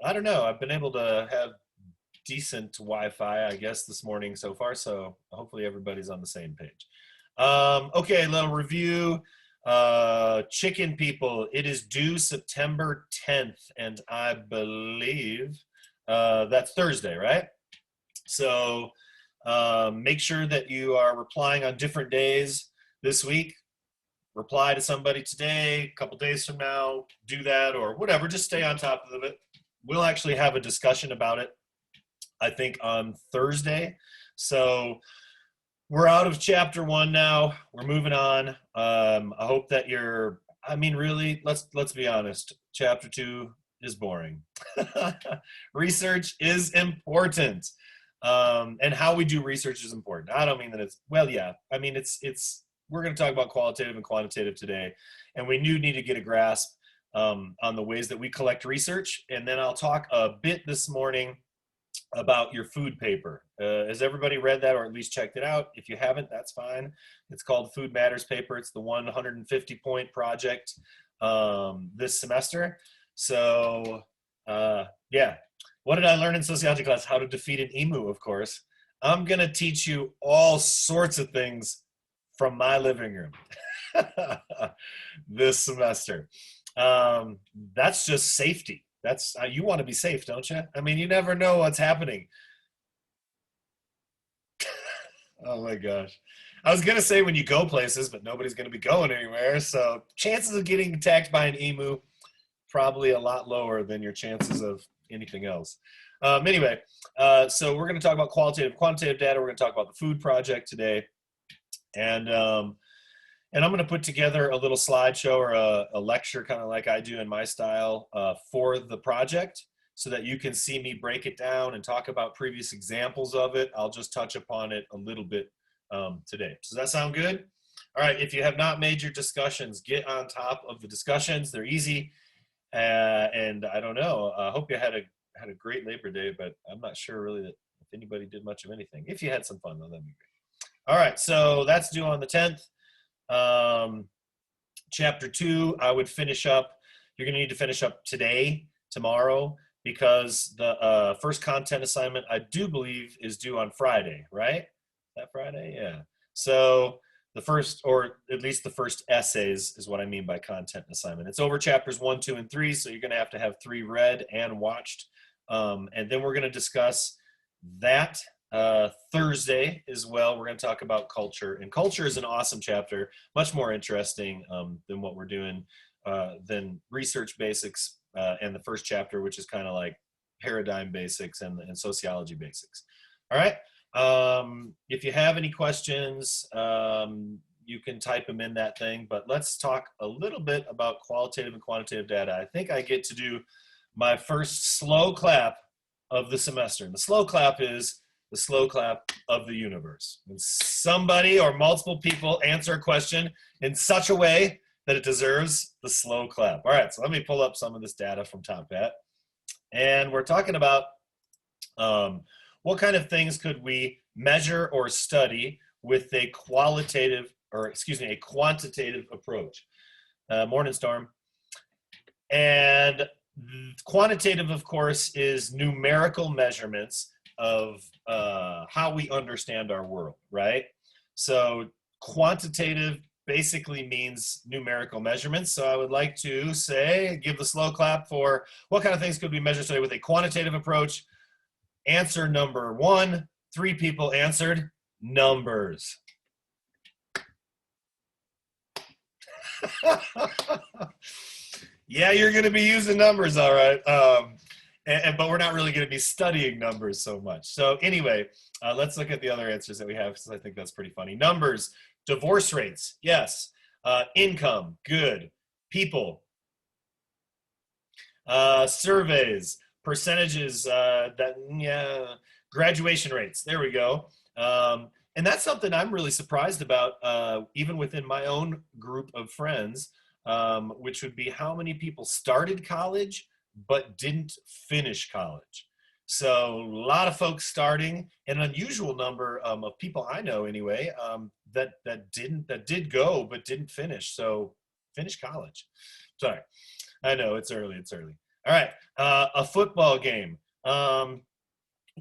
I don't know. I've been able to have decent Wi-Fi, I guess, this morning so far. So hopefully everybody's on the same page. Okay, a little review. Chicken People, it is due September 10th, and I believe that's Thursday, right? So make sure that you are replying on different days this week. Reply to somebody today, a couple days from now, do that or whatever. Just stay on top of it. We'll actually have a discussion about it, I think, on Thursday. So we're out of chapter 1 now. We're moving on. I hope that you're. I mean, really, let's be honest. Chapter 2 is boring. Research is important, and how we do research is important. I don't mean that it's well, yeah. I mean it's. We're going to talk about qualitative and quantitative today, and we do need to get a grasp on the ways that we collect research. And then I'll talk a bit this morning about your food paper. Has everybody read that or at least checked it out? If you haven't, that's fine. It's called Food Matters paper. It's the 150-point project this semester. So yeah, what did I learn in sociology class? How to defeat an emu, of course. I'm going to teach you all sorts of things from my living room this semester. That's just safety. That's you want to be safe, don't you? I mean, you never know what's happening. Oh my gosh. I was going to say when you go places, but nobody's going to be going anywhere. So chances of getting attacked by an emu, probably a lot lower than your chances of anything else. Anyway, so we're going to talk about qualitative, quantitative data. We're going to talk about the food project today. And I'm going to put together a little slideshow or a lecture, kind of like I do in my style, for the project so that you can see me break it down and talk about previous examples of it. I'll just touch upon it a little bit today. Does that sound good? All right, if you have not made your discussions, get on top of the discussions. They're easy. And I don't know, I hope you had a great Labor Day, but I'm not sure really that if anybody did much of anything. If you had some fun, though, that'd be great. All right, so that's due on the 10th. Chapter 2, I would finish up. You're going to need to finish up today, tomorrow, because the first content assignment, I do believe, is due on Friday, right? Is that Friday? Yeah. So the first, or at least the first essays is what I mean by content assignment. It's over chapters 1, 2, and 3, so you're going to have 3 read and watched. And then we're going to discuss that Thursday as well. We're going to talk about culture, and culture is an awesome chapter, much more interesting than what we're doing, than research basics and the first chapter, which is kind of like paradigm basics and sociology basics. All right. If you have any questions, you can type them in that thing, but let's talk a little bit about qualitative and quantitative data. I think I get to do my first slow clap of the semester. And the slow clap is the slow clap of the universe. When somebody or multiple people answer a question in such a way that it deserves the slow clap. All right, so let me pull up some of this data from Tomcat. And we're talking about what kind of things could we measure or study with a quantitative approach. Morning, Storm. And quantitative, of course, is numerical measurements of how we understand our world, right? So quantitative basically means numerical measurements. So I would like to say, give the slow clap for what kind of things could we measure today with a quantitative approach? Answer number 1, 3 people answered numbers. Yeah, you're going to be using numbers, all right. But we're not really going to be studying numbers so much. So anyway, let's look at the other answers that we have, because I think that's pretty funny. Numbers, divorce rates, yes. Income, good. People, surveys, percentages, graduation rates, there we go. And that's something I'm really surprised about, even within my own group of friends, which would be how many people started college but didn't finish college. So a lot of folks starting, and an unusual number of people I know anyway, that did go but didn't finish. So finish college. Sorry, I know it's early. All right, a football game.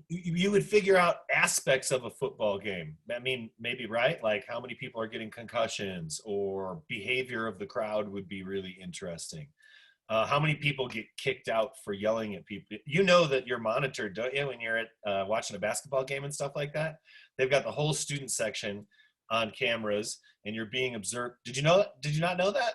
You would figure out aspects of a football game. I mean, maybe, right? Like how many people are getting concussions, or behavior of the crowd would be really interesting. How many people get kicked out for yelling at people? You know that you're monitored, don't you, when you're at watching a basketball game and stuff like that? They've got the whole student section on cameras, and you're being observed. Did you know that? Did you not know that?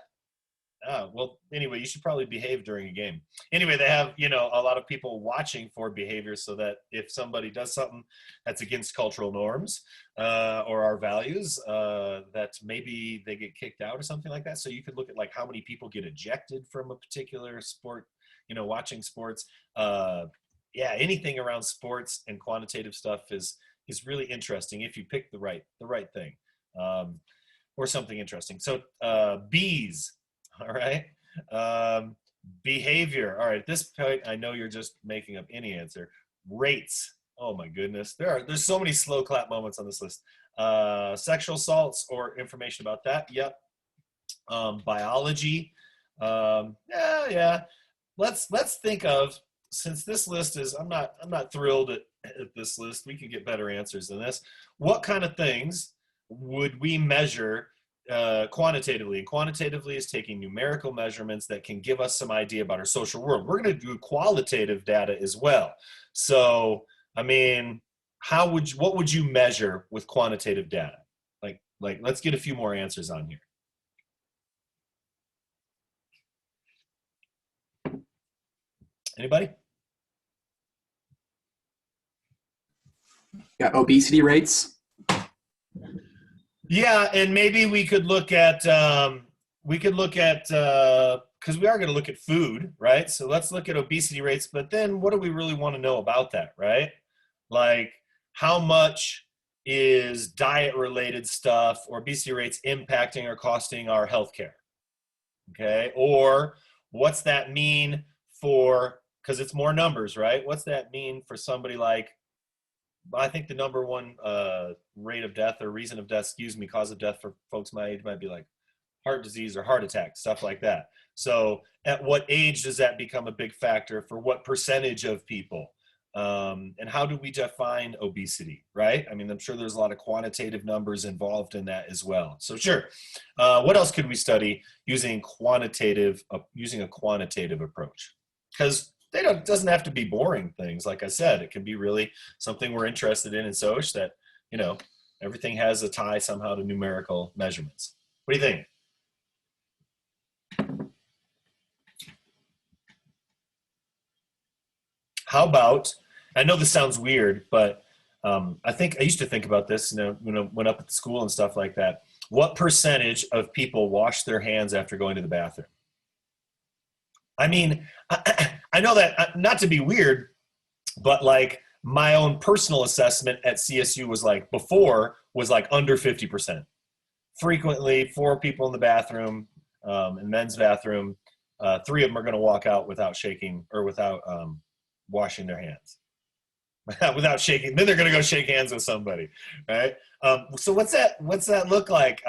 Oh, well, anyway, you should probably behave during a game. Anyway, they have, you know, a lot of people watching for behavior, so that if somebody does something that's against cultural norms or our values, that maybe they get kicked out or something like that. So you could look at like how many people get ejected from a particular sport, you know, watching sports. Yeah, anything around sports and quantitative stuff is really interesting if you pick the right thing, or something interesting. So bees. All right. Um, Behavior. All right. At this point, I know you're just making up any answer. Rates. Oh my goodness. There's so many slow clap moments on this list. Sexual assaults or information about that. Yep. Biology. Yeah. Let's think of, since this list is, I'm not thrilled at this list. We could get better answers than this. What kind of things would we measure quantitatively? And quantitatively is taking numerical measurements that can give us some idea about our social world. We're going to do qualitative data as well. So, I mean, what would you measure with quantitative data? Like, let's get a few more answers on here. Anybody? Yeah, obesity rates. Yeah, and maybe we could look at because we are going to look at food, right? So let's look at obesity rates, but then what do we really want to know about that, right? Like how much is diet related stuff or obesity rates impacting or costing our healthcare? Okay, or what's that mean for, because it's more numbers, right? What's that mean for somebody like, I think the number one rate of death or reason of death, cause of death for folks my age might be like heart disease or heart attack, stuff like that. So at what age does that become a big factor for what percentage of people? And how do we define obesity, right? I mean, I'm sure there's a lot of quantitative numbers involved in that as well. So sure. What else could we study using a quantitative approach? Because it doesn't have to be boring things. Like I said, it can be really something we're interested in Soc, that, you know, everything has a tie somehow to numerical measurements. What do you think? How about, I know this sounds weird, but I think I used to think about this, you know, when I went up at school and stuff like that. What percentage of people wash their hands after going to the bathroom? I mean, I know that, not to be weird, but like my own personal assessment at CSU was like, before was like under 50%. Frequently, 4 people in the bathroom, in men's bathroom, 3 of them are going to walk out without shaking or without washing their hands. Without shaking, then they're going to go shake hands with somebody, right? So what's that look like?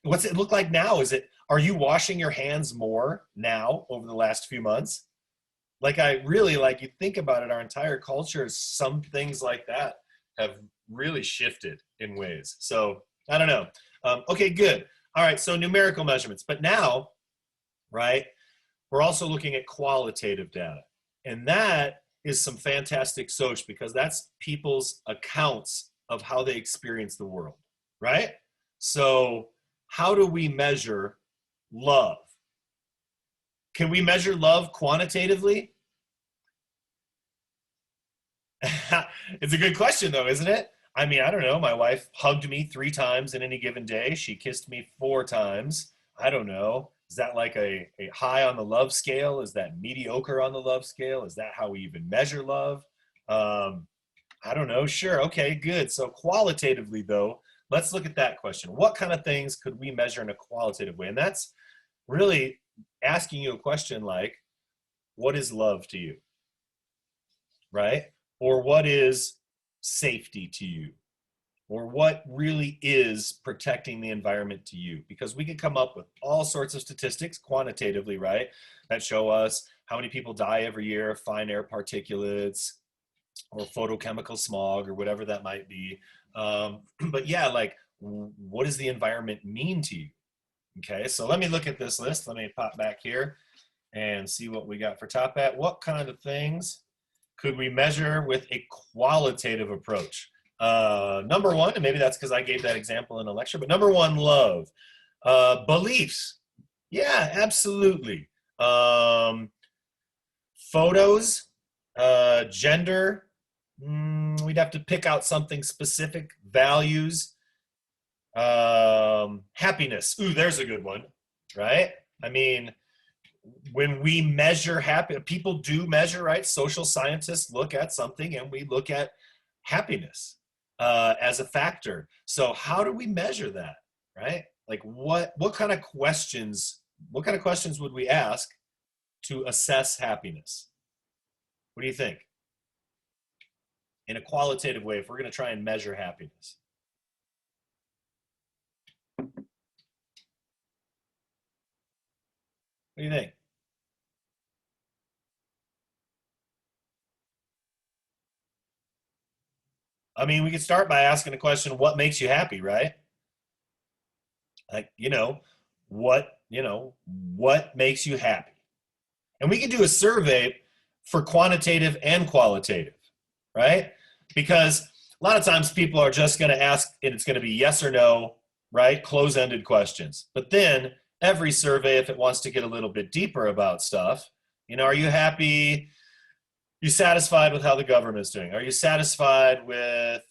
What's it look like now? Are you washing your hands more now over the last few months? Like, I really, like, you think about it, our entire culture, some things like that have really shifted in ways. So I don't know. Okay, good. All right, so numerical measurements, but now, right, we're also looking at qualitative data, and that is some fantastic Soc, because that's people's accounts of how they experience the world, right? So how do we measure love? Can we measure love quantitatively? It's a good question though, isn't it? I mean, I don't know. My wife hugged me 3 times in any given day. She kissed me 4 times. I don't know. Is that like a high on the love scale? Is that mediocre on the love scale? Is that how we even measure love? I don't know. Sure. Okay, good. So qualitatively though, let's look at that question. What kind of things could we measure in a qualitative way? And that's really asking you a question like, what is love to you? Right? Or what is safety to you? Or what really is protecting the environment to you? Because we can come up with all sorts of statistics quantitatively, right, that show us how many people die every year of fine air particulates or photochemical smog or whatever that might be. But yeah, like, what does the environment mean to you? Okay, so let me look at this list. Let me pop back here and see what we got for top hat. What kind of things could we measure with a qualitative approach? Number one, and maybe that's because I gave that example in a lecture, but number one, love. Beliefs. Yeah, absolutely. Photos, gender. We'd have to pick out something specific. Values. Happiness. Ooh, there's a good one, right? I mean, when we measure people do measure, right? Social scientists look at something and we look at happiness as a factor. So how do we measure that, right? Like what kind of questions would we ask to assess happiness? What do you think? In a qualitative way, if we're going to try and measure happiness. What do you think? I mean, we could start by asking the question, what makes you happy, right? Like, what makes you happy? And we can do a survey for quantitative and qualitative, right? Because a lot of times people are just going to ask, and it's going to be yes or no, right? Close-ended questions. But then every survey, if it wants to get a little bit deeper about stuff, are you happy? Are you satisfied with how the government's doing? Are you satisfied with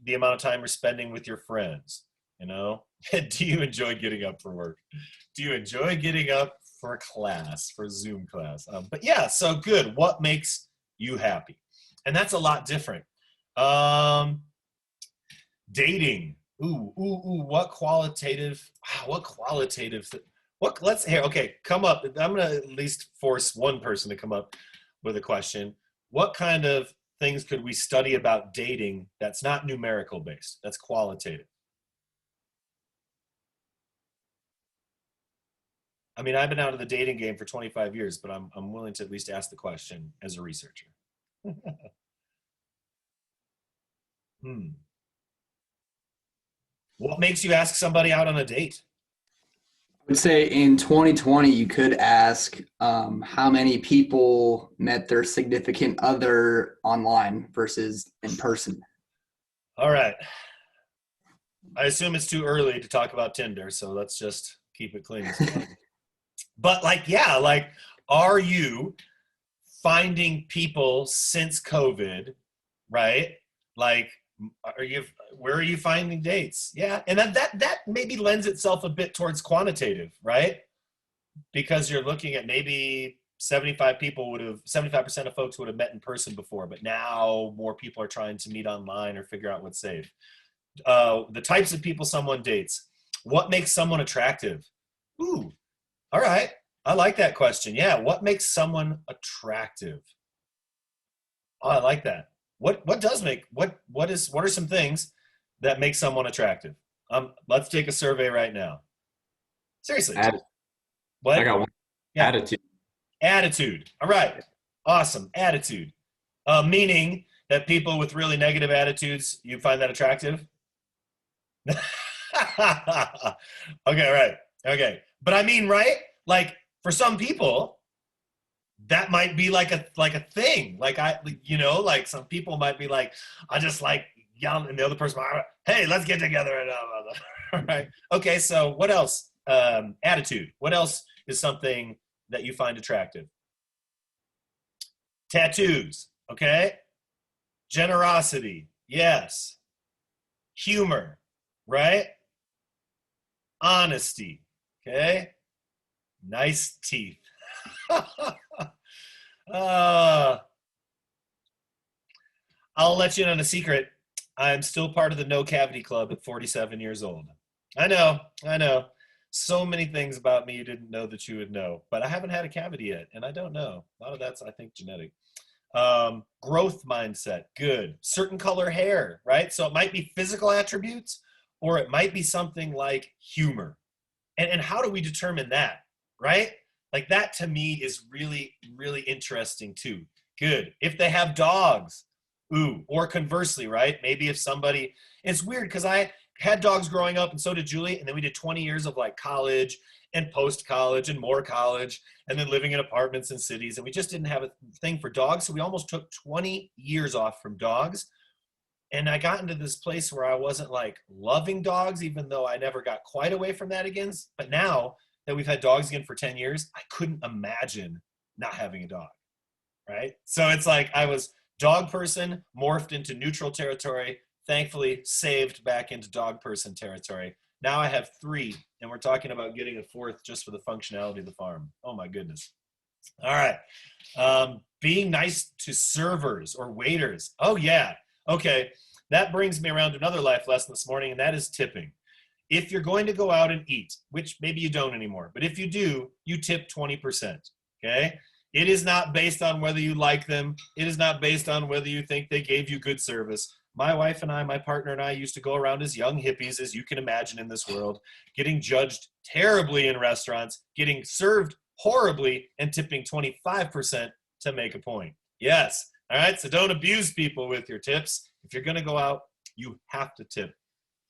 the amount of time you're spending with your friends? Do you enjoy getting up for work? Do you enjoy getting up for class, for Zoom class? But yeah, so good. What makes you happy? And that's a lot different. Dating. Ooh. What qualitative? Let's here. Okay, come up. I'm gonna at least force one person to come up with a question. What kind of things could we study about dating that's not numerical based? That's qualitative. I mean, I've been out of the dating game for 25 years, but I'm willing to at least ask the question as a researcher. What makes you ask somebody out on a date? I would say in 2020, you could ask how many people met their significant other online versus in person. All right. I assume it's too early to talk about Tinder, so let's just keep it clean. But are you finding people since COVID, right? Like, where are you finding dates? Yeah, and that maybe lends itself a bit towards quantitative, right? Because you're looking at maybe 75% of folks would have met in person before, but now more people are trying to meet online or figure out what's safe. The types of people someone dates. What makes someone attractive? Ooh, all right. I like that question. Yeah, what makes someone attractive? Oh, I like that. What are some things that make someone attractive? Let's take a survey right now. Seriously. What? I got one. Yeah. Attitude. All right. Awesome. Attitude. Meaning that people with really negative attitudes, you find that attractive? Okay, right. Okay. But I mean, right? Like for some people, that might be like a thing. Like some people might be like, I just like yelling, and the other person, hey, let's get together. All right. Okay. So what else? Attitude. What else is something that you find attractive? Tattoos. Okay. Generosity. Yes. Humor. Right. Honesty. Okay. Nice teeth. I'll let you in on a secret. I'm still part of the No Cavity Club at 47 years old. I know. So many things about me you didn't know that you would know, but I haven't had a cavity yet, and I don't know. A lot of that's, I think, genetic. Growth mindset, good. Certain color hair, right? So it might be physical attributes, or it might be something like humor. And how do we determine that, right? Like that to me is really, really interesting too. Good. If they have dogs, ooh, or conversely, right? Maybe if somebody, it's weird because I had dogs growing up and so did Julie. And then we did 20 years of like college and post-college and more college and then living in apartments in cities. And we just didn't have a thing for dogs. So we almost took 20 years off from dogs. And I got into this place where I wasn't like loving dogs, even though I never got quite away from that again. But now that we've had dogs again for 10 years, I couldn't imagine not having a dog, right? So it's like I was dog person, morphed into neutral territory, thankfully saved back into dog person territory. Now I have 3, and we're talking about getting a 4th just for the functionality of the farm. Oh my goodness. All right. Being nice to servers or waiters. Oh yeah. Okay. That brings me around to another life lesson this morning, and that is tipping. If you're going to go out and eat, which maybe you don't anymore, but if you do, you tip 20%. Okay. It is not based on whether you like them. It is not based on whether you think they gave you good service. My wife and I, my partner and I used to go around as young hippies, as you can imagine in this world, getting judged terribly in restaurants, getting served horribly, and tipping 25% to make a point. Yes. All right. So don't abuse people with your tips. If you're going to go out, you have to tip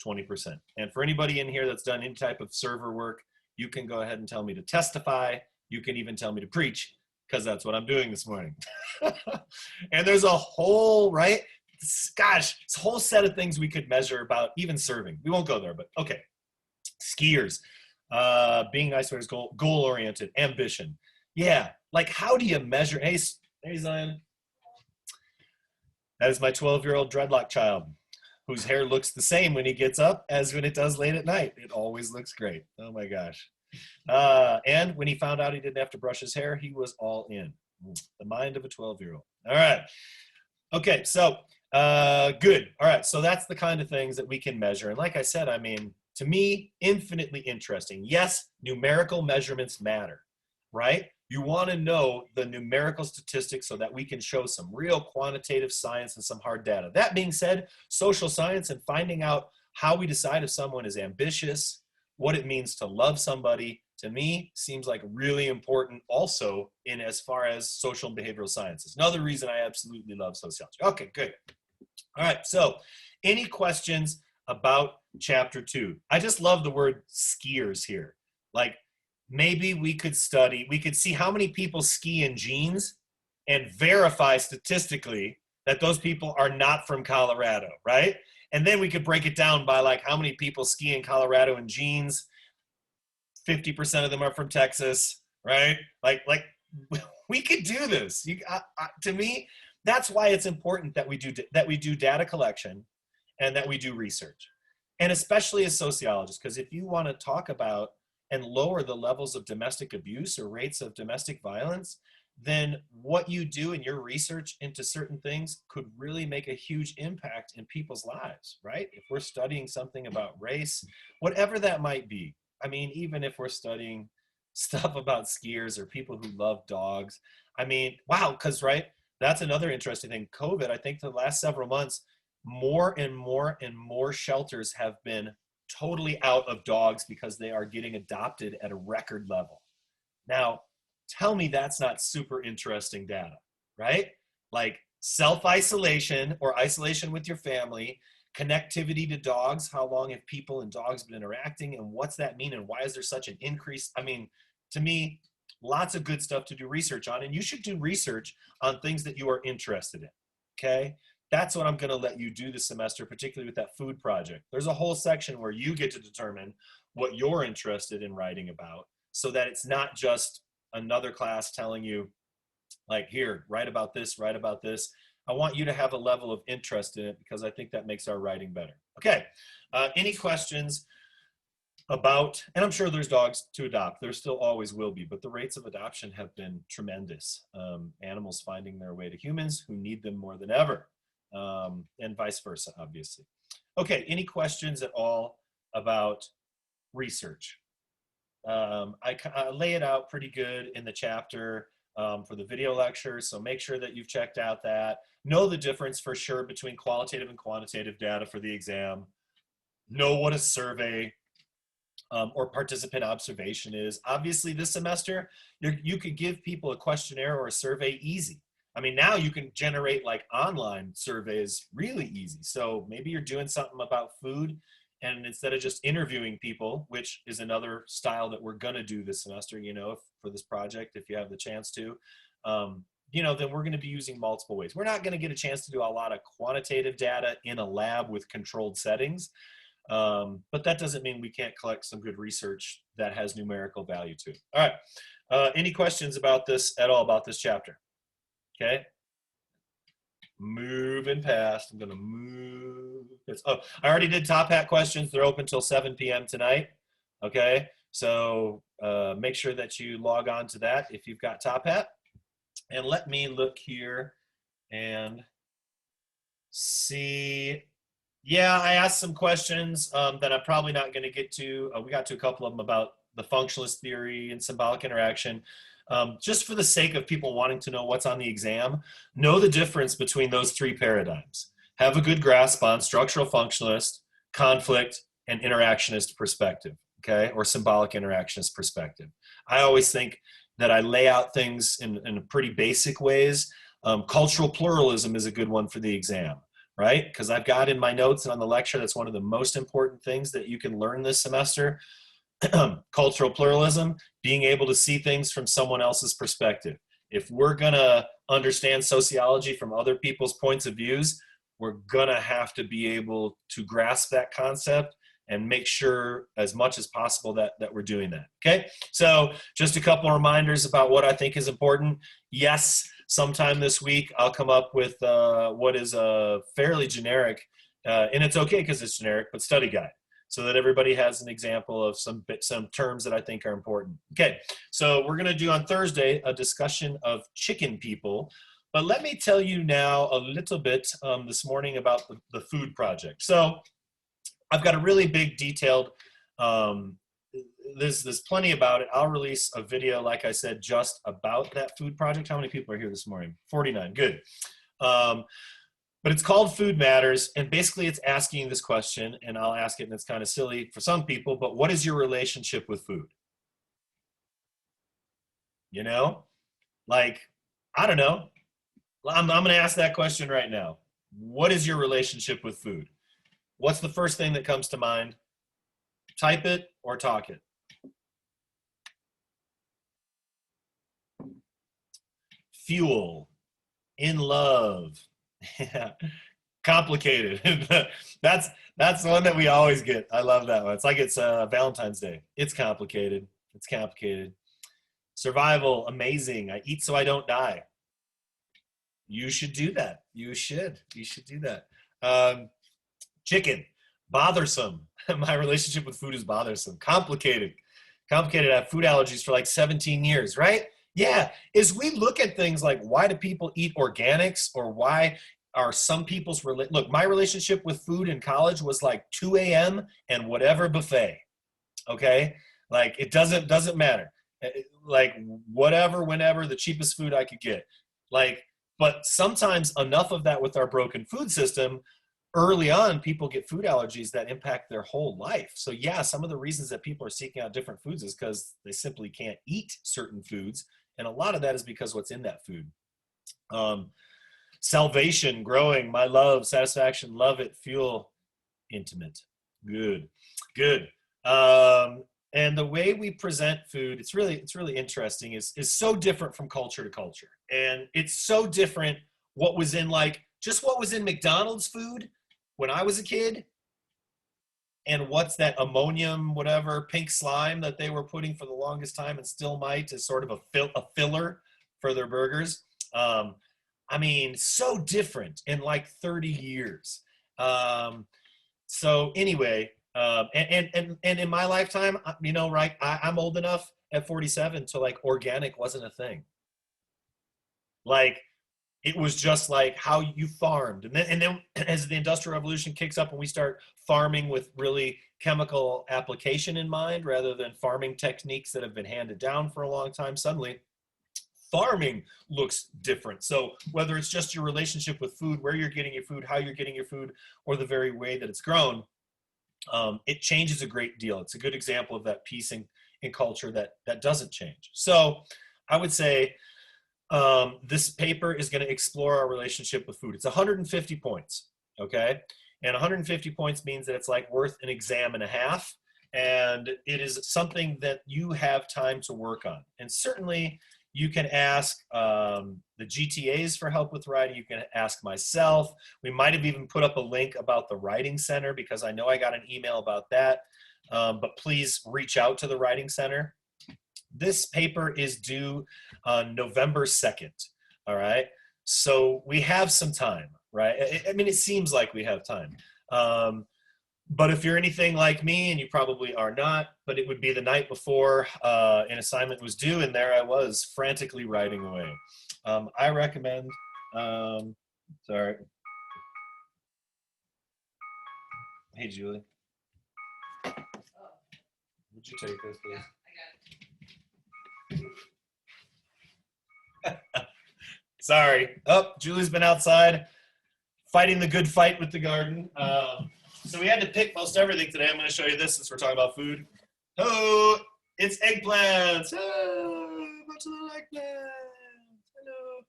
20%. And for anybody in here that's done any type of server work, you can go ahead and tell me to testify. You can even tell me to preach, because that's what I'm doing this morning. And there's a whole, right? Gosh, it's a whole set of things we could measure about even serving. We won't go there, but okay. Skiers, being nice, goal-oriented, ambition. Yeah, like how do you measure? Hey Zion. That is my 12-year-old dreadlock child, whose hair looks the same when he gets up as when it does late at night. It always looks great. Oh my gosh. And when he found out he didn't have to brush his hair, he was all in. The mind of a 12-year-old. All right. Okay, so good. All right, so that's the kind of things that we can measure. And like I said, I mean, to me, infinitely interesting. Yes, numerical measurements matter, right? You want to know the numerical statistics so that we can show some real quantitative science and some hard data. That being said, social science and finding out how we decide if someone is ambitious, what it means to love somebody, to me, seems like really important also in as far as social and behavioral sciences. Another reason I absolutely love sociology. Okay, good. All right, so any questions about chapter 2? I just love the word skiers here. Like maybe we could see how many people ski in jeans and verify statistically that those people are not from Colorado, right? And then we could break it down by like how many people ski in Colorado in jeans. 50% of them are from Texas, right? Like we could do this. To me, that's why it's important that we do data collection and that we do research. And especially as sociologists, because if you want to talk about and lower the levels of domestic abuse or rates of domestic violence, then what you do in your research into certain things could really make a huge impact in people's lives, right? If we're studying something about race, whatever that might be. I mean, even if we're studying stuff about skiers or people who love dogs, I mean, wow, because, right, that's another interesting thing. COVID, I think the last several months, more and more and more shelters have been totally out of dogs because they are getting adopted at a record level. Now, tell me that's not super interesting data, right? Like self-isolation or isolation with your family, connectivity to dogs, how long have people and dogs been interacting, and what's that mean, and why is there such an increase? I mean, to me, lots of good stuff to do research on, and you should do research on things that you are interested in, okay? That's what I'm gonna let you do this semester, particularly with that food project. There's a whole section where you get to determine what you're interested in writing about so that it's not just another class telling you, like, here, write about this, write about this. I want you to have a level of interest in it because I think that makes our writing better. Okay, any questions about, and I'm sure there's dogs to adopt, there still always will be, but the rates of adoption have been tremendous. Animals finding their way to humans who need them more than ever, and vice versa, obviously. Okay, any questions at all about research? I lay it out pretty good in the chapter for the video lecture, so make sure that you've checked out that. Know the difference for sure between qualitative and quantitative data for the exam. Know what a survey or participant observation is. Obviously this semester, you could give people a questionnaire or a survey easy. I mean, now you can generate like online surveys really easy. So maybe you're doing something about food, and instead of just interviewing people, which is another style that we're gonna do this semester, you know, for this project, if you have the chance to, you know, then we're gonna be using multiple ways. We're not gonna get a chance to do a lot of quantitative data in a lab with controlled settings, but that doesn't mean we can't collect some good research that has numerical value too. All right, any questions about this at all, about this chapter? Okay. Moving past, I'm gonna move this. Oh, I already did top hat questions. They're open till 7 p.m. tonight. Okay, so make sure that you log on to that if you've got top hat. And let me look here and see. Yeah, I asked some questions that I'm probably not going to get to. We got to a couple of them about the functionalist theory and symbolic interaction. Just for the sake of people wanting to know what's on the exam, know the difference between those three paradigms. Have a good grasp on structural functionalist, conflict, and interactionist perspective, okay, or symbolic interactionist perspective. I always think that I lay out things in pretty basic ways. Cultural pluralism is a good one for the exam, right? Because I've got in my notes and on the lecture, that's one of the most important things that you can learn this semester. Cultural pluralism, being able to see things from someone else's perspective. If we're gonna understand sociology from other people's points of views, we're gonna have to be able to grasp that concept and make sure as much as possible that we're doing that, okay? So just a couple of reminders about what I think is important. Yes, sometime this week, I'll come up with what is a fairly generic, and it's okay because it's generic, but study guide, so that everybody has an example of some terms that I think are important. Okay, so we're gonna do on Thursday a discussion of chicken people, but let me tell you now a little bit this morning about the food project. So I've got a really big detailed, there's plenty about it. I'll release a video, like I said, just about that food project. How many people are here this morning? 49, good. But it's called Food Matters, and basically it's asking this question, and I'll ask it, and it's kind of silly for some people, but what is your relationship with food? You know, like, I don't know. I'm gonna ask that question right now. What is your relationship with food? What's the first thing that comes to mind? Type it or talk it. Fuel, in love. Yeah. Complicated. that's one that we always get. I love that one. It's like it's Valentine's Day. It's complicated. It's complicated. Survival, amazing. I eat so I don't die. You should do that. You should do that. Chicken, bothersome. My relationship with food is bothersome. Complicated. I have food allergies for like 17 years, right? Yeah, as we look at things like why do people eat organics, or why are some people's look, my relationship with food in college was like 2 a.m. and whatever buffet, okay? Like it doesn't matter. Like whatever, whenever, the cheapest food I could get. Like, but sometimes enough of that with our broken food system, early on, people get food allergies that impact their whole life. So yeah, some of the reasons that people are seeking out different foods is because they simply can't eat certain foods. And a lot of that is because what's in that food. Salvation, growing, my love, satisfaction, love it, fuel, intimate. Good. And the way we present food, it's really interesting, is so different from culture to culture. And it's so different what was in what was in McDonald's food when I was a kid, and what's that ammonium, whatever, pink slime that they were putting for the longest time and still might as sort of a filler for their burgers. I mean, so different in like 30 years. So anyway, and in my lifetime, you know, right, I'm old enough at 47 to like organic wasn't a thing. Like, it was just like how you farmed. And then as the Industrial Revolution kicks up and we start farming with really chemical application in mind, rather than farming techniques that have been handed down for a long time, suddenly farming looks different. So whether it's just your relationship with food, where you're getting your food, how you're getting your food, or the very way that it's grown, it changes a great deal. It's a good example of that piece in culture that doesn't change. So I would say this paper is going to explore our relationship with food. It's 150 points, okay? And 150 points means that it's like worth an exam and a half, and it is something that you have time to work on. And certainly you can ask the GTAs for help with writing. You can ask myself. We might have even put up a link about the Writing Center, because I know I got an email about that. But please reach out to the Writing Center. This paper is due on November 2nd, all right? So we have some time, right? I mean, it seems like we have time. But if you're anything like me, and you probably are not, but it would be the night before an assignment was due, and there I was frantically writing away. I recommend, sorry. Hey, Julie. Would you take this, please? Sorry. Oh, Julie's been outside fighting the good fight with the garden. So we had to pick most everything today. I'm going to show you this since we're talking about food. Oh, it's eggplants. Oh, bunch of little eggplants. Hello.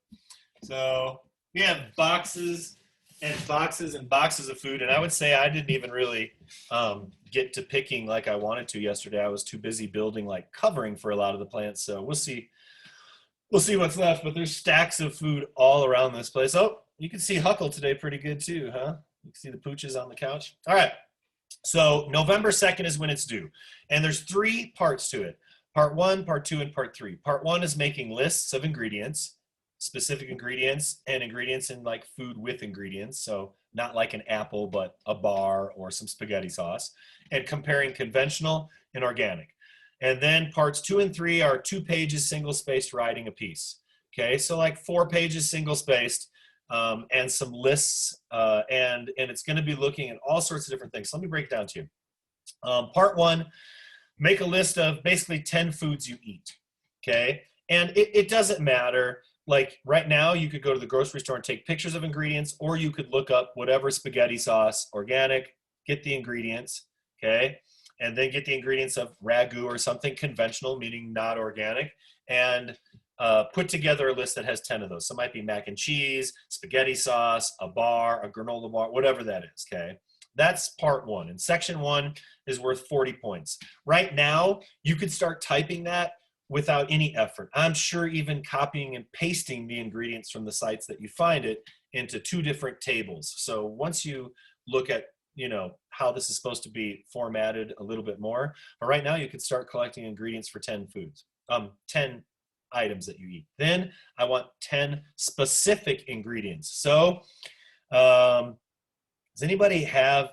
So we have boxes and boxes and boxes of food. And I would say I didn't even really get to picking like I wanted to yesterday. I was too busy building like covering for a lot of the plants. So we'll see. We'll see what's left, but there's stacks of food all around this place. Oh, you can see Huckle today pretty good too, huh? You can see the pooches on the couch. All right, so November 2nd is when it's due. And there's 3 parts to it. Part 1, Part 2, and Part 3. Part 1 is making lists of ingredients, specific ingredients, and ingredients in like food with ingredients. So not like an apple, but a bar or some spaghetti sauce. And comparing conventional and organic. And then parts 2 and 3 are 2 pages single-spaced writing a piece. Okay, so like 4 pages single-spaced and some lists, and it's going to be looking at all sorts of different things. So let me break it down to you. Part 1, make a list of basically 10 foods you eat. Okay, and it doesn't matter. Like right now, you could go to the grocery store and take pictures of ingredients, or you could look up whatever spaghetti sauce, organic, get the ingredients. Okay. And then get the ingredients of ragu or something conventional, meaning not organic, and put together a list that has 10 of those. So it might be mac and cheese, spaghetti sauce, a bar, a granola bar, whatever that is, okay? That's part 1. And section 1 is worth 40 points. Right now, you could start typing that without any effort. I'm sure even copying and pasting the ingredients from the sites that you find it into 2 different tables. So once you look at how this is supposed to be formatted a little bit more. But right now you could start collecting ingredients for 10 foods, 10 items that you eat. Then I want 10 specific ingredients. So does anybody have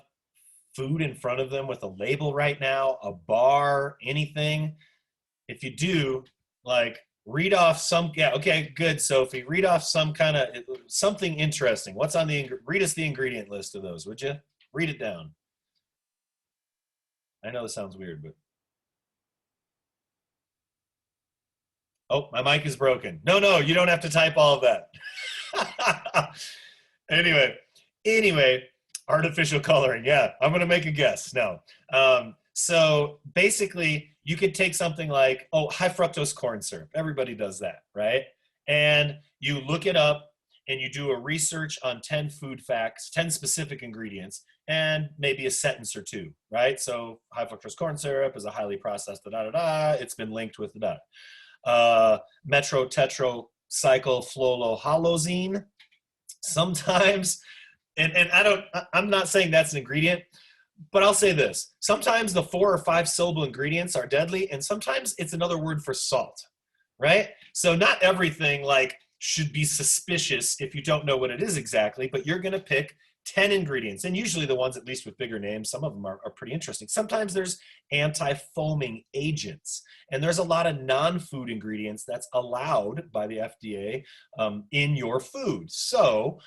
food in front of them with a label right now, a bar, anything? If you do, like read off some, yeah, okay, good, Sophie. Read off some kind of, something interesting. What's on read us the ingredient list of those, would you? Read it down. I know this sounds weird, but. Oh, my mic is broken. No, you don't have to type all of that. Anyway, artificial coloring. Yeah, I'm going to make a guess. No. So basically, you could take something like, high fructose corn syrup. Everybody does that, right? And you look it up and you do a research on 10 food facts, 10 specific ingredients, and maybe a sentence or 2, right? So high fructose corn syrup is a highly processed it's been linked with metrotetracyclofluorohalazine. Sometimes, and I'm not saying that's an ingredient, but I'll say this. Sometimes the 4 or 5 syllable ingredients are deadly, and sometimes it's another word for salt, right? So not everything should be suspicious if you don't know what it is exactly, but you're going to pick 10 ingredients, and usually the ones at least with bigger names, some of them are pretty interesting. Sometimes there's anti-foaming agents, and there's a lot of non-food ingredients that's allowed by the FDA in your food. So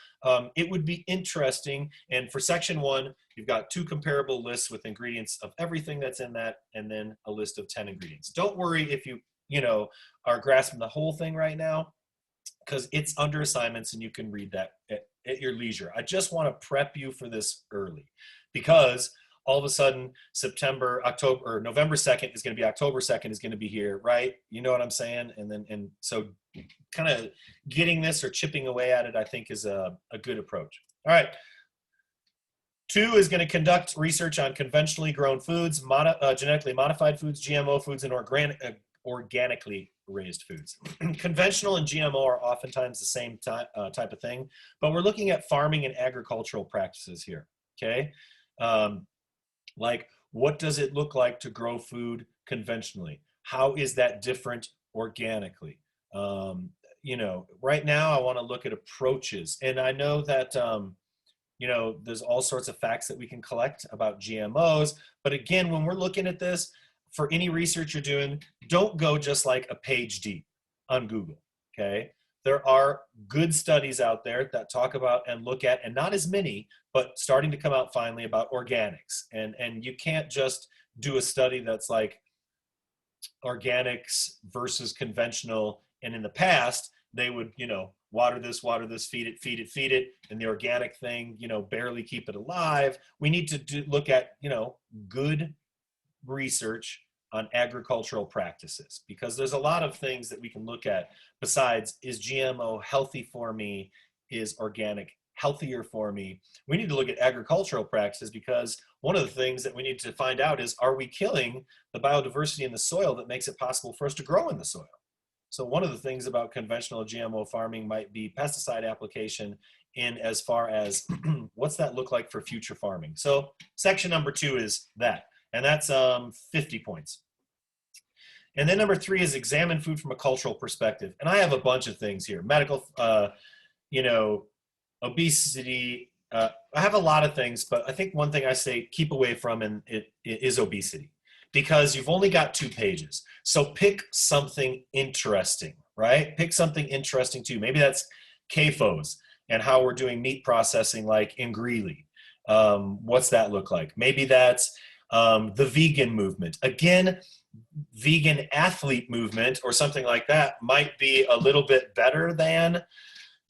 it would be interesting, and for section 1, you've got 2 comparable lists with ingredients of everything that's in that, and then a list of 10 ingredients. Don't worry if you are grasping the whole thing right now, because it's under assignments and you can read that at your leisure. I just want to prep you for this early, because all of a sudden November 2nd is going to be October 2nd is going to be here, right? You know what I'm saying? And so kind of getting this or chipping away at it, I think, is a good approach. All right. 2 is going to conduct research on conventionally grown foods, genetically modified foods, GMO foods, and organically raised foods. Conventional and GMO are oftentimes the same type of thing, but we're looking at farming and agricultural practices here, okay? Like, what does it look like to grow food conventionally? How is that different organically? You know, right now I want to look at approaches, and I know that you know, there's all sorts of facts that we can collect about GMOs. But again, when we're looking at this, for any research you're doing, don't go just like a page deep on Google, okay? There are good studies out there that talk about and look at, and not as many, but starting to come out finally about organics. And you can't just do a study that's like organics versus conventional. And in the past, they would, you know, water this, feed it, and the organic thing, you know, barely keep it alive. We need to look at, you know, good research on agricultural practices, because there's a lot of things that we can look at besides, is GMO healthy for me? Is organic healthier for me? We need to look at agricultural practices, because one of the things that we need to find out is, are we killing the biodiversity in the soil that makes it possible for us to grow in the soil? So one of the things about conventional GMO farming might be pesticide application, in as far as what's that look like for future farming. So section number 2 is that, and that's 50 points. And then number 3 is examine food from a cultural perspective. And I have a bunch of things here. Medical, you know, obesity. I have a lot of things, but I think one thing I say keep away from and it is obesity, because you've only got 2 pages. So pick something interesting, right? Pick something interesting too. Maybe that's CAFOs and how we're doing meat processing, like in Greeley. What's that look like? Maybe that's the vegan movement. Again, vegan athlete movement or something like that might be a little bit better than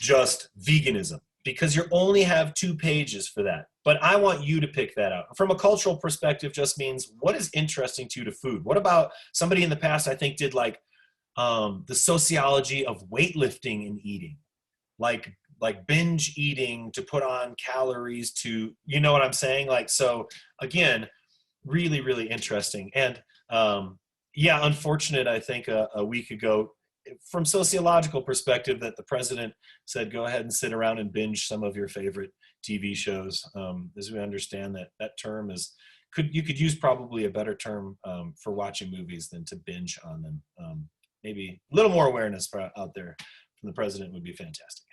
just veganism, because you only have 2 pages for that. But I want you to pick that out. From a cultural perspective, just means what is interesting to you to food. What about somebody in the past, I think, did like the sociology of weightlifting and eating, like binge eating to put on calories to, you know what I'm saying? Like, so again, really, really interesting. And yeah, unfortunate, I think a week ago, from sociological perspective, that the president said, go ahead and sit around and binge some of your favorite TV shows. As we understand that term is, you could use probably a better term for watching movies than to binge on them. Maybe a little more awareness out there from the president would be fantastic.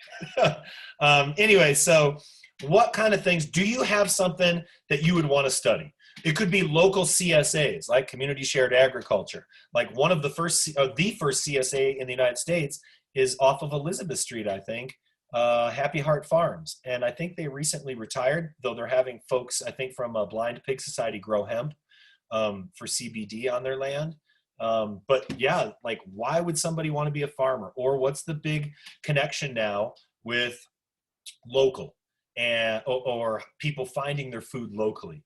Anyway, so what kind of things, do you have something that you would want to study? It could be local CSAs, like community shared agriculture. Like one of the first CSA in the United States is off of Elizabeth Street, I think, Happy Heart Farms. And I think they recently retired, though they're having folks, I think, from a Blind Pig Society grow hemp for CBD on their land. But yeah, like, why would somebody want to be a farmer? Or what's the big connection now with local and or people finding their food locally?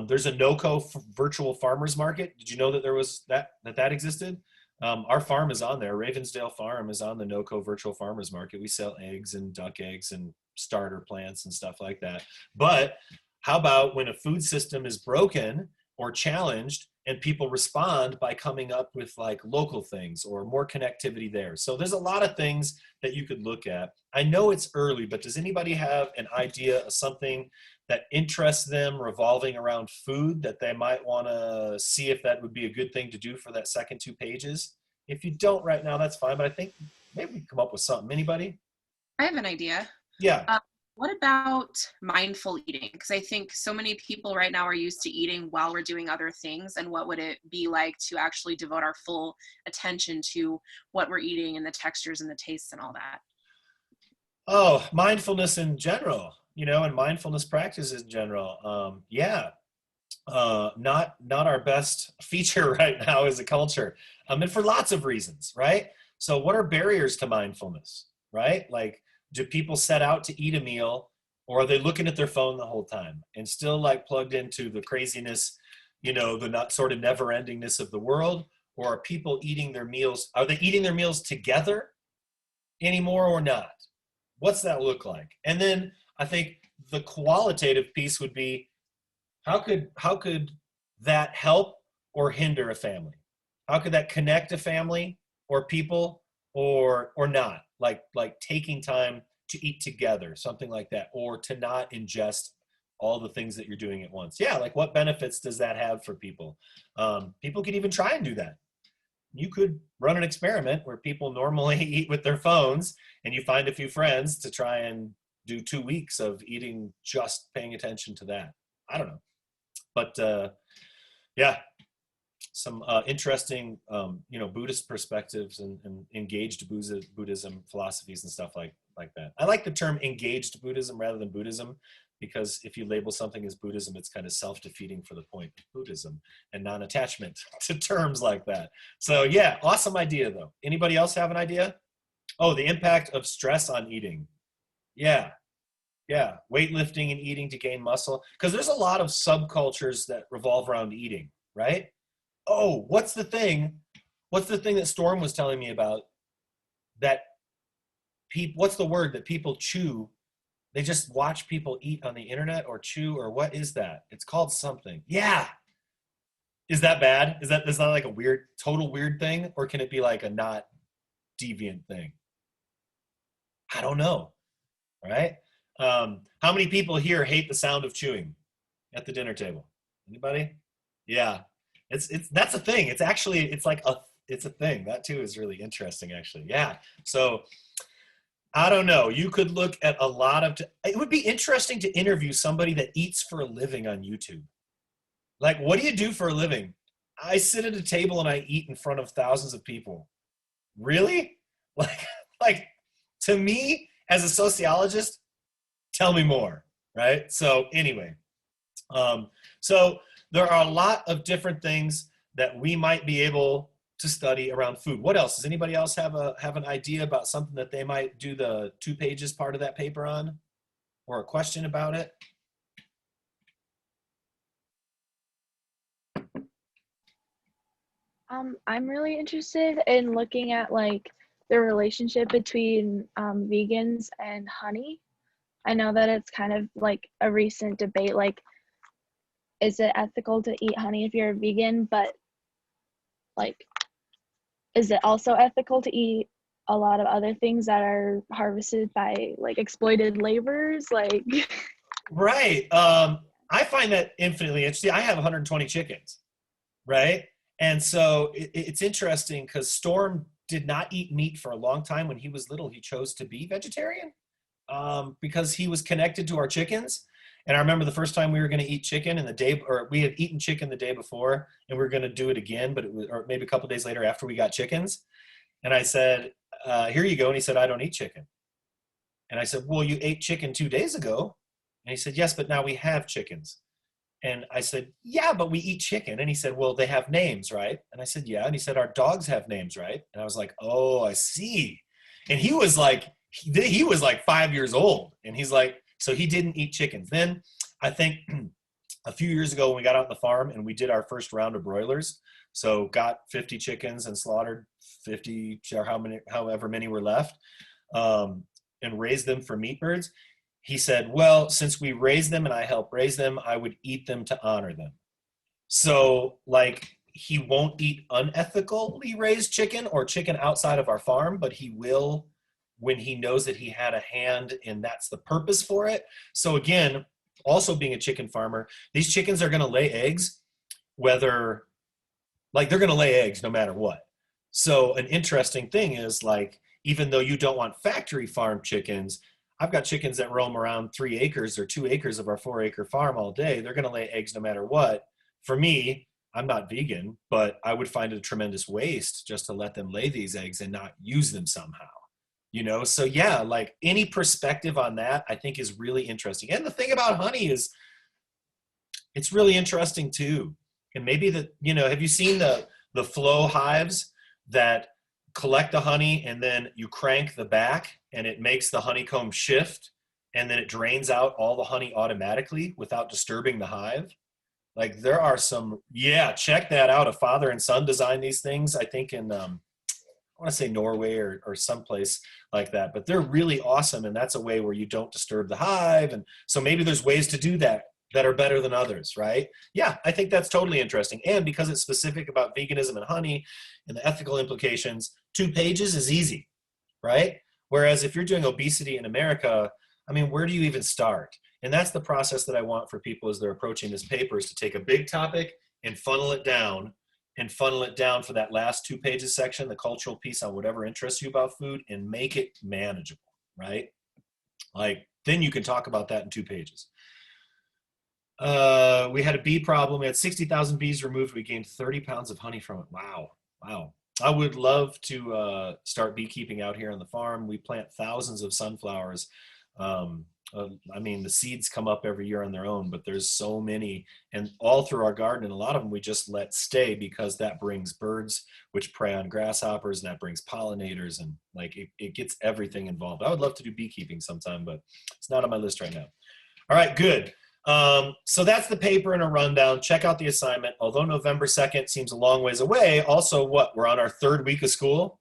There's a NOCO virtual farmers market. Did you know that there was that existed? Our farm is on there. Ravensdale Farm is on the NOCO virtual farmers market. We sell eggs and duck eggs and starter plants and stuff like that. But how about when a food system is broken or challenged and people respond by coming up with like local things or more connectivity there? So there's a lot of things that you could look at. I know it's early, but does anybody have an idea of something that interests them revolving around food that they might want to see if that would be a good thing to do for that second 2 pages? If you don't right now, that's fine, but I think maybe we can come up with something. Anybody? I have an idea. Yeah. What about mindful eating? Because I think so many people right now are used to eating while we're doing other things. And what would it be like to actually devote our full attention to what we're eating and the textures and the tastes and all that? Oh, mindfulness in general, you know, and mindfulness practices in general. Yeah. Not our best feature right now as a culture. And for lots of reasons, right? So what are barriers to mindfulness, right? Like, do people set out to eat a meal Or are they looking at their phone the whole time and still like plugged into the craziness, you know, the not sort of never endingness of the world? Or are people eating their meals? Are they eating their meals together anymore or not? What's that look like? And then I think the qualitative piece would be, how could that help or hinder a family? How could that connect a family or people or not? Like taking time to eat together, something like that, or to not ingest all the things that you're doing at once. Yeah, like what benefits does that have for people? People could even try and do that. You could run an experiment where people normally eat with their phones and you find a few friends to try and do 2 weeks of eating, just paying attention to that. I don't know. But yeah, some interesting, Buddhist perspectives and engaged Buddhism philosophies and stuff like that. I like the term engaged Buddhism rather than Buddhism, because if you label something as Buddhism, it's kind of self-defeating for the point of Buddhism and non-attachment to terms like that. So yeah, awesome idea though. Anybody else have an idea? Oh, the impact of stress on eating. Yeah. Yeah, weightlifting and eating to gain muscle. Because there's a lot of subcultures that revolve around eating, right? Oh, what's the thing that Storm was telling me about? That what's the word that people chew? They just watch people eat on the internet or chew, or what is that? It's called something. Yeah. Is that bad? Is that like a total weird thing? Or can it be like a not deviant thing? I don't know, right? How many people here hate the sound of chewing at the dinner table? Anybody? Yeah, that's a thing. It's a thing. That too is really interesting, actually. Yeah. So I don't know. You could look at a lot of. It would be interesting to interview somebody that eats for a living on YouTube. Like, what do you do for a living? I sit at a table and I eat in front of thousands of people. Really? Like to me, as a sociologist, tell me more, right? So anyway, so there are a lot of different things that we might be able to study around food. What else? Does anybody else have an idea about something that they might do the 2 pages part of that paper on, or a question about it? I'm really interested in looking at like the relationship between vegans and honey. I know that it's kind of like a recent debate, like, is it ethical to eat honey if you're a vegan? But like, is it also ethical to eat a lot of other things that are harvested by like exploited laborers? Like, Right. I find that infinitely interesting. I have 120 chickens, right? And so it's interesting because Storm did not eat meat for a long time. When he was little, he chose to be vegetarian because he was connected to our chickens. And I remember the first time we were going to eat chicken, or we had eaten chicken the day before, and we were going to do it again, or maybe a couple days later after we got chickens. And I said, "Here you go." And he said, "I don't eat chicken." And I said, "Well, you ate chicken 2 days ago." And he said, "Yes, but now we have chickens." And I said, "Yeah, but we eat chicken." And he said, "Well, they have names, right?" And I said, "Yeah." And he said, "Our dogs have names, right?" And I was like, "Oh, I see." And he was like 5 years old. And he's like, so he didn't eat chickens. Then I think a few years ago when we got out on the farm and we did our first round of broilers, so got 50 chickens and slaughtered 50, however many were left, and raised them for meat birds. He said, "Well, since we raised them and I helped raise them, I would eat them to honor them." So like, he won't eat unethically raised chicken or chicken outside of our farm, but he will when he knows that he had a hand and that's the purpose for it. So again, also being a chicken farmer, these chickens are going to lay eggs, they're going to lay eggs no matter what. So an interesting thing is, like, even though you don't want factory farm chickens, I've got chickens that roam around 3 acres or 2 acres of our 4-acre farm all day. They're going to lay eggs no matter what. For me, I'm not vegan, but I would find it a tremendous waste just to let them lay these eggs and not use them somehow. So yeah, like, any perspective on that I think is really interesting. And the thing about honey is it's really interesting too. And maybe have you seen the flow hives that collect the honey and then you crank the back and it makes the honeycomb shift and then it drains out all the honey automatically without disturbing the hive. Like there are some, yeah, check that out. A father and son designed these things, I think in, I want to say Norway or someplace like that, but they're really awesome. And that's a way where you don't disturb the hive. And so maybe there's ways to do that are better than others, right? Yeah, I think that's totally interesting. And because it's specific about veganism and honey and the ethical implications, 2 pages is easy, right? Whereas if you're doing obesity in America, I mean, where do you even start? And that's the process that I want for people as they're approaching this paper, is to take a big topic and funnel it down for that last 2 pages section, the cultural piece on whatever interests you about food, and make it manageable, right? Like, then you can talk about that in 2 pages. We had a bee problem. We had 60,000 bees removed. We gained 30 pounds of honey from it. Wow. Wow. I would love to start beekeeping out here on the farm. We plant thousands of sunflowers. I mean, the seeds come up every year on their own, but there's so many, and all through our garden, and a lot of them we just let stay because that brings birds, which prey on grasshoppers, and that brings pollinators, and like it gets everything involved. I would love to do beekeeping sometime, but it's not on my list right now. All right, good. So that's the paper in a rundown. Check out the assignment. Although November 2nd seems a long ways away, also what? We're on our 3rd week of school.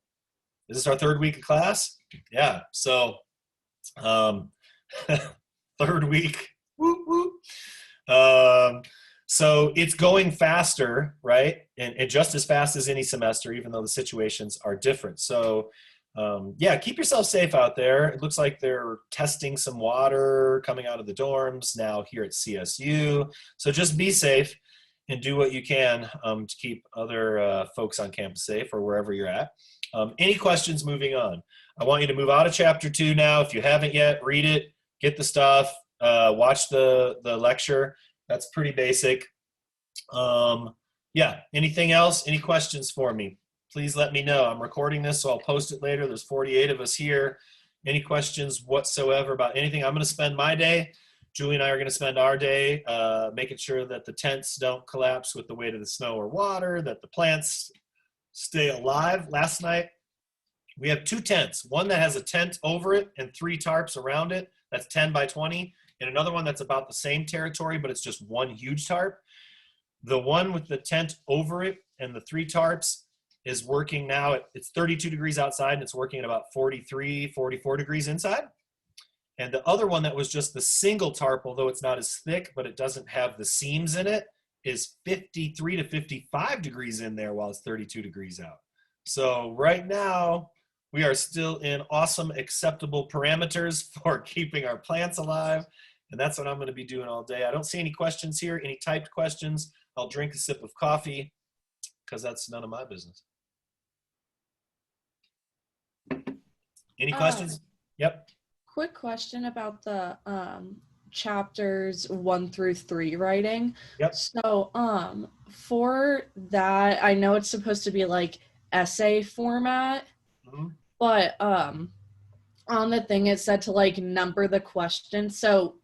Is this our 3rd week of class? Yeah, so 3rd week. Woo, woo. So it's going faster, right? And just as fast as any semester, even though the situations are different. So yeah, keep yourself safe out there. It looks like they're testing some water coming out of the dorms now here at CSU. So just be safe and do what you can to keep other folks on campus safe, or wherever you're at. Any questions moving on? I want you to move out of chapter 2 now. If you haven't yet, read it, get the stuff, watch the lecture. That's pretty basic. Yeah, anything else? Any questions for me? Please let me know. I'm recording this, so I'll post it later. There's 48 of us here. Any questions whatsoever about anything? I'm going to spend my day. Julie and I are going to spend our day making sure that the tents don't collapse with the weight of the snow or water, that the plants stay alive. Last night, we have 2 tents. One that has a tent over it and 3 tarps around it. That's 10 by 20. And another one that's about the same territory, but it's just one huge tarp. The one with the tent over it and the 3 tarps is working now. It's 32 degrees outside, and it's working at about 43, 44 degrees inside. And the other one that was just the single tarp, although it's not as thick, but it doesn't have the seams in it, is 53 to 55 degrees in there while it's 32 degrees out. So right now, we are still in awesome, acceptable parameters for keeping our plants alive. And that's what I'm going to be doing all day. I don't see any questions here, any typed questions. I'll drink a sip of coffee because that's none of my business. Any questions? Yep. Quick question about the chapters 1 through 3 writing. Yep. So for that, I know it's supposed to be like essay format, but on the thing it said to like number the questions. So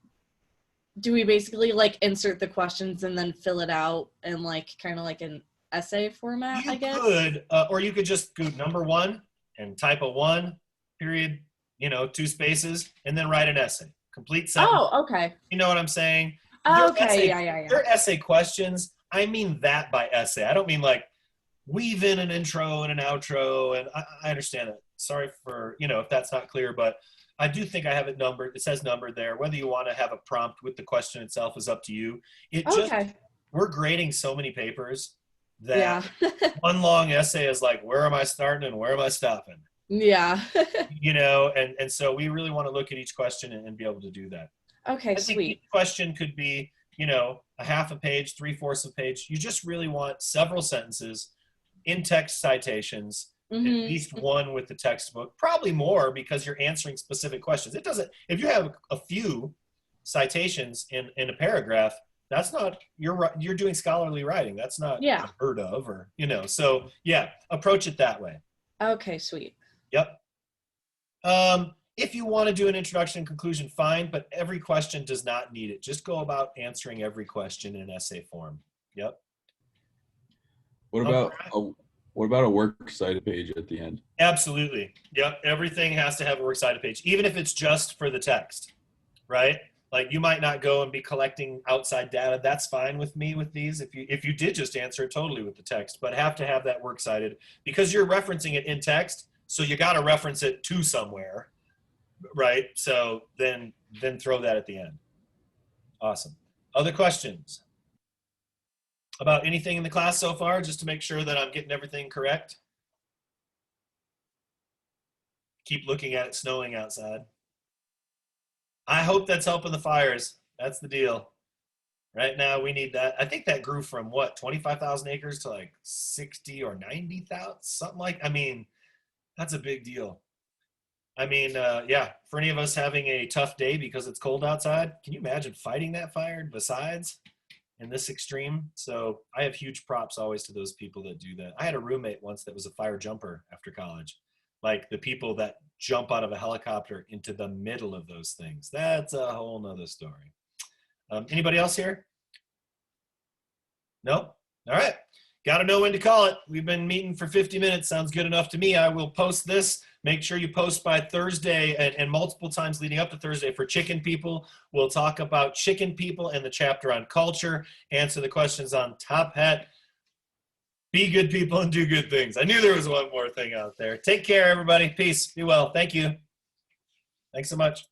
do we basically like insert the questions and then fill it out in like kind of like an essay format, I guess? You could, or you could just go number 1 and type a 1, period, 2 spaces, and then write an essay. Complete sentence. Oh, okay. You know what I'm saying? Oh, okay, yeah. They're essay questions. I mean that by essay. I don't mean like weave in an intro and an outro, and I understand it. Sorry for, if that's not clear, but I do think I have it numbered. It says numbered there. Whether you want to have a prompt with the question itself is up to you. We're grading so many papers that one long essay is like, where am I starting and where am I stopping? Yeah. And so we really want to look at each question and be able to do that. Okay, I think sweet. each question could be, a half a page, 3/4 of a page. You just really want several sentences, in-text citations, at least 1 with the textbook, probably more because you're answering specific questions. If you have a few citations in a paragraph, that's not, you're doing scholarly writing. That's not unheard of, or, so yeah, approach it that way. Okay, sweet. Yep. If you want to do an introduction and conclusion, fine, but every question does not need it. Just go about answering every question in essay form. Yep. What about a works cited page at the end? Absolutely. Yep. Everything has to have a works cited page, even if it's just for the text. right? Like you might not go and be collecting outside data. That's fine with me with these. If you did just answer it totally with the text, but have to have that works cited because you're referencing it in text. So you got to reference it to somewhere, right? So then throw that at the end. Awesome. Other questions about anything in the class so far, just to make sure that I'm getting everything correct? Keep looking at it snowing outside. I hope that's helping the fires. That's the deal. Right now we need that. I think that grew from what, 25,000 acres to like 60 or 90,000, something like, I mean, that's a big deal. I mean, yeah, for any of us having a tough day because it's cold outside, can you imagine fighting that fire besides in this extreme? So I have huge props always to those people that do that. I had a roommate once that was a fire jumper after college. Like the people that jump out of a helicopter into the middle of those things. That's a whole nother story. Anybody else here? No? All right. Got to know when to call it. We've been meeting for 50 minutes. Sounds good enough to me. I will post this. Make sure you post by Thursday and multiple times leading up to Thursday for chicken people. We'll talk about chicken people and the chapter on culture, answer the questions on Top Hat. Be good people and do good things. I knew there was one more thing out there. Take care, everybody. Peace. Be well. Thank you. Thanks so much.